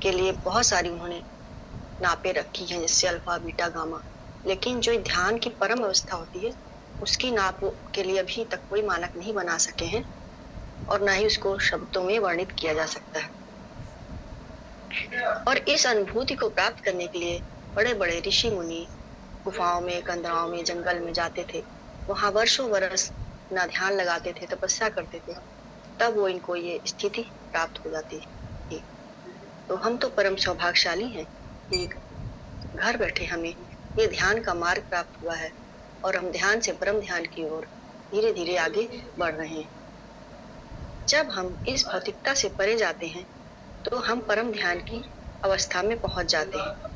के लिए बहुत सारी उन्होंने नापे रखी हैं, जैसे अल्फा बीटा गामा। लेकिन जो ध्यान की परम अवस्था होती है उसकी नाप के लिए अभी तक कोई मानक नहीं बना सके हैं और ना ही उसको शब्दों में वर्णित किया जा सकता है। और इस अनुभूति को प्राप्त करने के लिए बड़े बड़े ऋषि मुनि गुफाओं में, कंदराओं में, जंगल में जाते थे। वहां वर्षों वर्ष अपना ध्यान लगाते थे, तपस्या करते थे, तब वो इनको ये स्थिति प्राप्त हो जाती थी। तो हम तो परम सौभाग्यशाली हैं कि घर बैठे हमें ये ध्यान का मार्ग प्राप्त हुआ है और हम ध्यान से परम ध्यान की ओर धीरे धीरे आगे बढ़ रहे हैं। जब हम इस भौतिकता से परे जाते हैं तो हम परम ध्यान की अवस्था में पहुंच जाते हैं।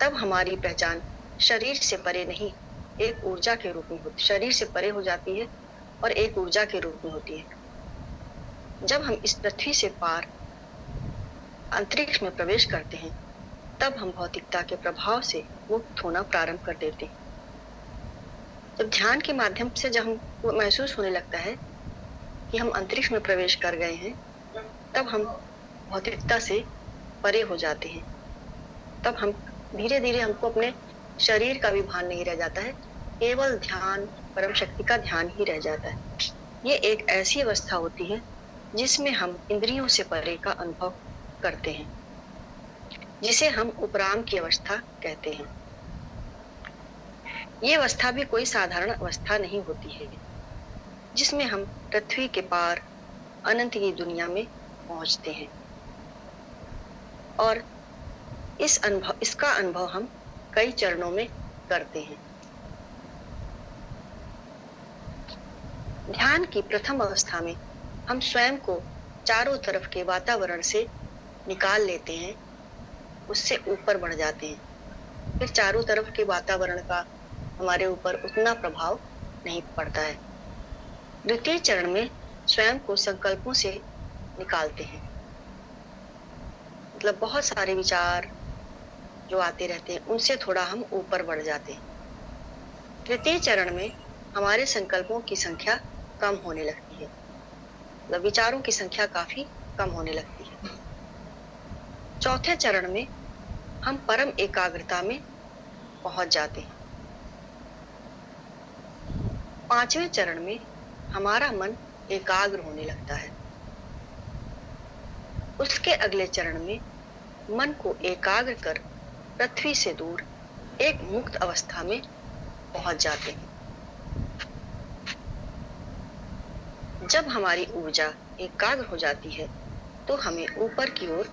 तब हमारी पहचान शरीर से परे नहीं, एक ऊर्जा के रूप में होती, शरीर से परे हो जाती है और एक ऊर्जा के रूप में होती है। जब हम इस पृथ्वी से पार अंतरिक्ष में प्रवेश करते हैं तब हम भौतिकता के प्रभाव से मुक्त होना प्रारंभ कर देते हैं। जब ध्यान के माध्यम से जब हमको महसूस होने लगता है कि हम अंतरिक्ष में प्रवेश कर गए हैं, तब हम भौतिकता से परे हो जाते हैं। तब हम धीरे धीरे हमको अपने शरीर का भी भान नहीं रह जाता है, केवल ध्यान, परम शक्ति का ध्यान ही रह जाता है। ये एक ऐसी अवस्था होती है जिसमें हम इंद्रियों से परे का अनुभव करते हैं, जिसे हम उपराम की अवस्था कहते हैं। ये अवस्था भी कोई साधारण अवस्था नहीं होती है, जिसमें हम पृथ्वी के पार अनंत की दुनिया में पहुंचते हैं और इसका अनुभव हम कई चरणों में करते हैं। ध्यान की प्रथम अवस्था में हम स्वयं को चारों तरफ के वातावरण से निकाल लेते हैं, उससे ऊपर बढ़ जाते हैं। फिर चारों तरफ के वातावरण का हमारे ऊपर उतना प्रभाव नहीं पड़ता है। द्वितीय चरण में स्वयं को संकल्पों से निकालते हैं, मतलब बहुत सारे विचार जो आते रहते हैं उनसे थोड़ा हम ऊपर बढ़ जाते हैं। तृतीय चरण में हमारे संकल्पों की संख्या कम होने लगती है, मतलब विचारों की संख्या काफी कम होने लगती है। चौथे चरण में हम परम एकाग्रता में पहुंच जाते हैं। पांचवें चरण में हमारा मन एकाग्र होने लगता है। उसके अगले चरण में मन को एकाग्र कर पृथ्वी से दूर एक मुक्त अवस्था में पहुंच जाते हैं। जब हमारी ऊर्जा एकाग्र हो जाती है तो हमें ऊपर की ओर